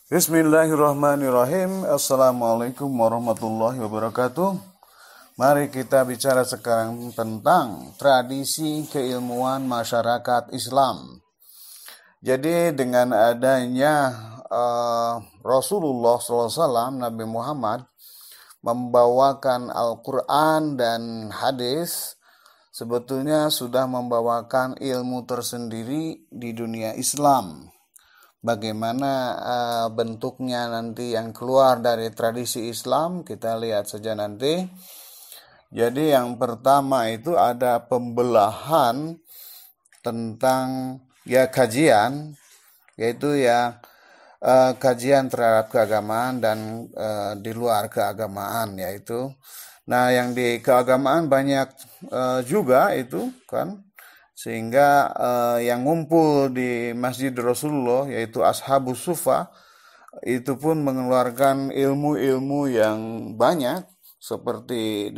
Bismillahirrahmanirrahim. Assalamualaikum warahmatullahi wabarakatuh. Mari kita bicara sekarang tentang tradisi keilmuan masyarakat Islam. Jadi dengan adanya Rasulullah SAW, Nabi Muhammad membawakan Al-Quran dan hadis, sebetulnya sudah membawakan ilmu tersendiri di dunia Islam. Bagaimana bentuknya nanti yang keluar dari tradisi Islam, kita lihat saja nanti. Jadi yang pertama itu ada pembelahan tentang kajian, yaitu kajian terhadap keagamaan dan di luar keagamaan, yaitu. Nah, yang di keagamaan banyak juga itu kan. Sehingga yang ngumpul di Masjid Rasulullah, yaitu Ashabus Sufa, itu pun mengeluarkan ilmu-ilmu yang banyak, seperti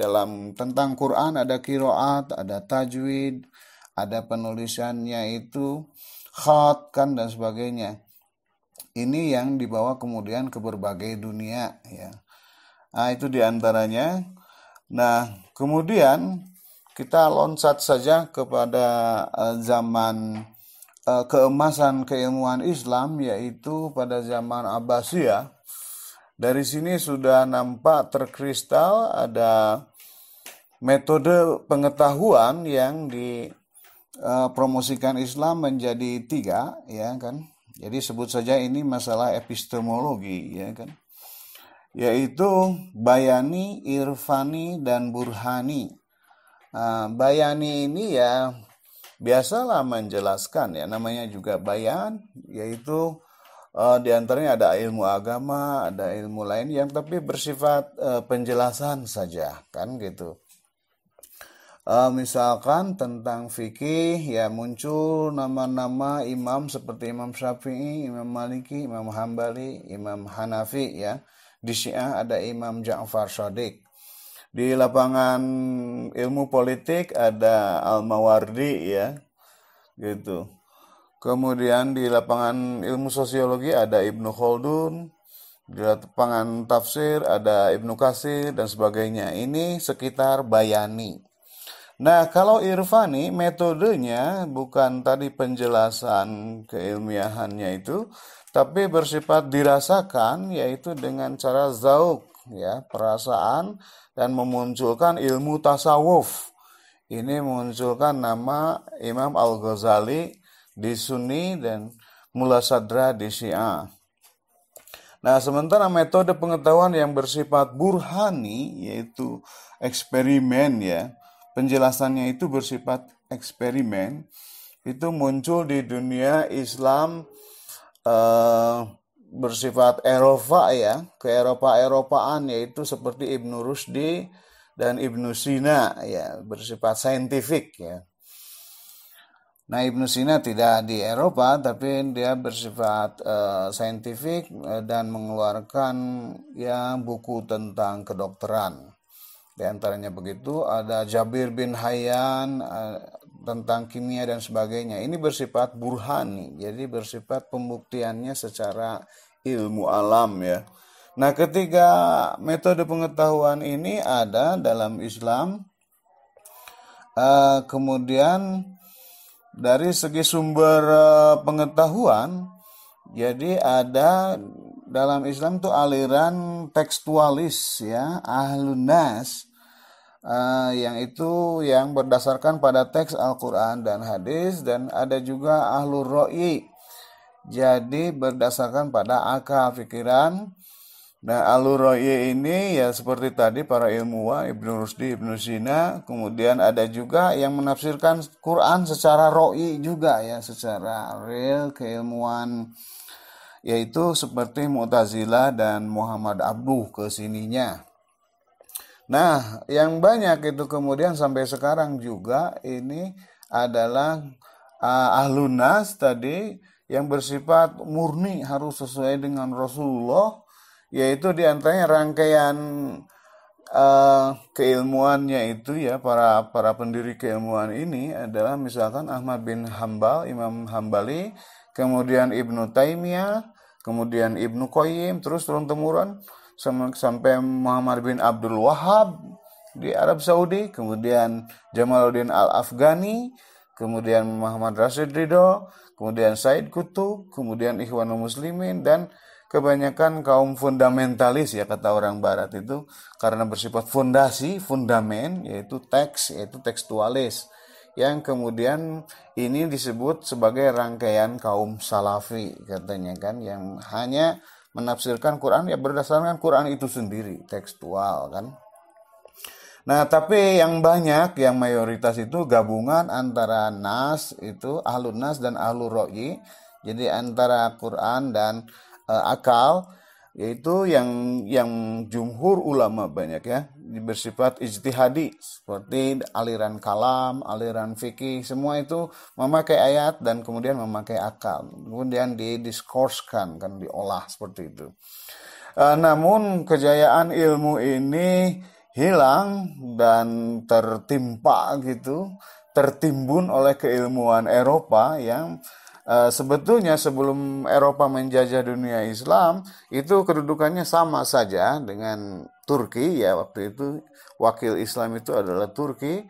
tentang Quran ada qiraat, ada tajwid, ada penulisannya itu khat kan dan sebagainya. Ini yang dibawa kemudian ke berbagai dunia ya. Nah, itu diantaranya. Nah, kemudian kita loncat saja kepada zaman keemasan keilmuan Islam, yaitu pada zaman Abbasiyah. Dari sini sudah nampak terkristal ada metode pengetahuan yang dipromosikan Islam menjadi 3, ya kan. Jadi sebut saja ini masalah epistemologi, ya kan. Yaitu bayani, irfani, dan burhani. Bayani ini ya biasalah menjelaskan ya, namanya juga bayan, yaitu diantaranya ada ilmu agama, ada ilmu lain yang tapi bersifat penjelasan saja kan gitu. Misalkan tentang fikih ya muncul nama-nama imam seperti Imam Syafi'i, Imam Maliki, Imam Hambali, Imam Hanafi ya. Di Syiah ada Imam Ja'far Shadiq. Di lapangan ilmu politik ada Al-Mawardi ya, gitu. Kemudian di lapangan ilmu sosiologi ada Ibnu Khaldun, di lapangan tafsir ada Ibnu Katsir dan sebagainya. Ini sekitar bayani. Nah, kalau irfani metodenya bukan tadi penjelasan keilmiahannya itu, tapi bersifat dirasakan, yaitu dengan cara zauq ya, perasaan, dan memunculkan ilmu tasawuf. Ini memunculkan nama Imam Al-Ghazali di Sunni dan Mullah Sadra di Syiah. Nah, sementara metode pengetahuan yang bersifat burhani, yaitu eksperimen ya, penjelasannya itu bersifat eksperimen, itu muncul di dunia Islam bersifat Eropa ya, ke Eropa-Eropaan, yaitu seperti Ibnu Rusdi dan Ibnu Sina ya, bersifat saintifik ya. Nah, Ibnu Sina tidak di Eropa, tapi dia bersifat saintifik dan mengeluarkan ya buku tentang kedokteran. Di antaranya begitu, ada Jabir bin Hayyan tentang kimia dan sebagainya. Ini bersifat burhani, jadi bersifat pembuktiannya secara ilmu alam ya. Nah, ketiga metode pengetahuan ini ada dalam Islam. Kemudian dari segi sumber pengetahuan, jadi ada dalam Islam tuh aliran tekstualis ya, ahlun nas, yang itu yang berdasarkan pada teks Al-Quran dan hadis, dan ada juga ahlur ro'i, jadi berdasarkan pada akal pikiran. Nah, ahlur ro'i ini ya seperti tadi para ilmuwan Ibnu Rusdi, Ibnu Sina. Kemudian ada juga yang menafsirkan Quran secara ro'i juga ya, secara real keilmuan, yaitu seperti Mu'tazilah dan Muhammad Abduh kesininya. Nah, yang banyak itu kemudian sampai sekarang juga ini adalah ahlun nas tadi, yang bersifat murni harus sesuai dengan Rasulullah, yaitu diantaranya rangkaian keilmuannya itu ya, para pendiri keilmuan ini adalah misalkan Ahmad bin Hambal, Imam Hambali, kemudian Ibnu Taimiyah, kemudian Ibnu Qayyim, terus turun-temurun sampai Muhammad bin Abdul Wahhab di Arab Saudi, kemudian Jamaluddin Al-Afghani, kemudian Muhammad Rashid Ridho, kemudian Said Qutb, kemudian Ikhwanul Muslimin, dan kebanyakan kaum fundamentalis ya kata orang barat itu, karena bersifat fondasi, fundamen, yaitu teks, yaitu tekstualis, yang kemudian ini disebut sebagai rangkaian kaum salafi katanya kan, yang hanya menafsirkan Quran ya berdasarkan Quran itu sendiri, tekstual kan. Nah, tapi yang banyak, yang mayoritas itu gabungan antara nas, itu ahlun nas dan ahlur ro'i. Jadi antara Quran dan akal, yaitu yang jumhur ulama banyak ya, bersifat ijtihadi, seperti aliran kalam, aliran fikih, semua itu memakai ayat dan kemudian memakai akal. Kemudian didiskurskan, kan diolah seperti itu. Namun kejayaan ilmu ini hilang dan tertimbun oleh keilmuan Eropa yang sebetulnya sebelum Eropa menjajah dunia Islam itu kedudukannya sama saja dengan Turki ya, waktu itu wakil Islam itu adalah Turki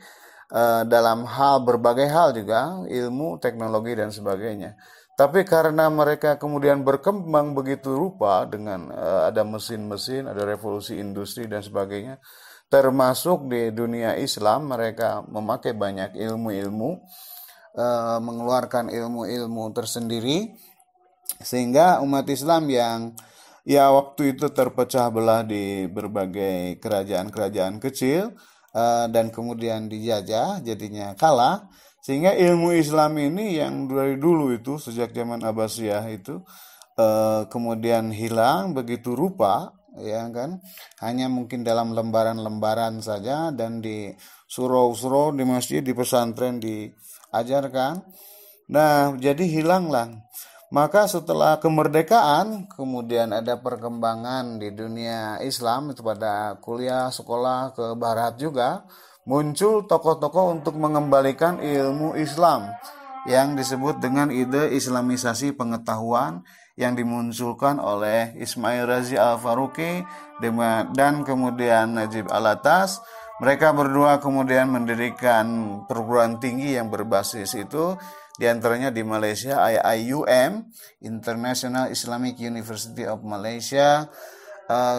dalam hal berbagai hal juga, ilmu, teknologi dan sebagainya. Tapi karena mereka kemudian berkembang begitu rupa dengan ada mesin-mesin, ada revolusi industri dan sebagainya, termasuk di dunia Islam mereka memakai banyak ilmu-ilmu, mengeluarkan ilmu-ilmu tersendiri, sehingga umat Islam yang ya waktu itu terpecah belah di berbagai kerajaan-kerajaan kecil dan kemudian dijajah, jadinya kalah, sehingga ilmu Islam ini yang dari dulu itu sejak zaman Abbasiyah itu kemudian hilang begitu rupa ya kan, hanya mungkin dalam lembaran-lembaran saja dan di surau-surau, di masjid, di pesantren diajarkan. Nah, jadi hilanglah. Maka setelah kemerdekaan kemudian ada perkembangan di dunia Islam itu, pada kuliah sekolah ke barat juga muncul tokoh-tokoh untuk mengembalikan ilmu Islam yang disebut dengan ide Islamisasi pengetahuan yang dimunculkan oleh Ismail Razi Al-Faruqi dan kemudian Najib Alatas. Mereka berdua kemudian mendirikan perguruan tinggi yang berbasis itu, diantaranya di Malaysia IIUM, International Islamic University of Malaysia,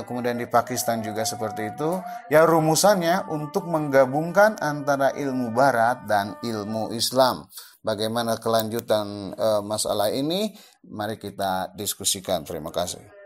kemudian di Pakistan juga seperti itu. Ya, rumusannya untuk menggabungkan antara ilmu barat dan ilmu Islam. Bagaimana kelanjutan masalah ini? Mari kita diskusikan. Terima kasih.